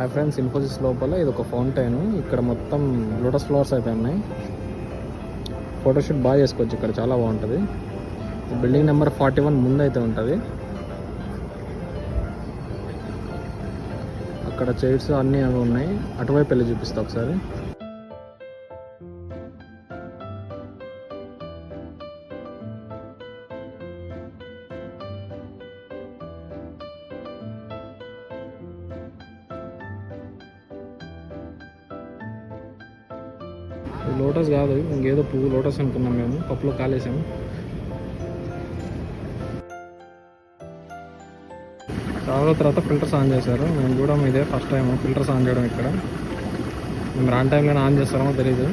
Hi friends, Infosys లోపల ఇది ఒక ఫౌంటైన్. ఇక్కడ మొత్తం లోటస్ ఫ్లవర్స్ అయితే ఉన్నాయి. ఫోటోషూట్ బాగా చేసుకోవచ్చు ఇక్కడ, చాలా బాగుంటుంది. బిల్డింగ్ నెంబర్ 41 ముందు అయితే ఉంటుంది. అక్కడ చైర్స్ అన్నీ అవి ఉన్నాయి. అటువైపు వెళ్ళి చూపిస్తా ఒకసారి. లోటస్ కాదు, ఇంకేదో పువ్వు, లోటస్ అనుకున్నాం మేము. పప్పులో కాలేసాము. తర్వాత ఫిల్టర్స్ ఆన్ చేశారు. మేము కూడా ఇదే ఫస్ట్ టైం ఫిల్టర్స్ ఆన్ చేయడం ఇక్కడ. మేము రాని టైంలో ఆన్ చేస్తామో తెలీదు.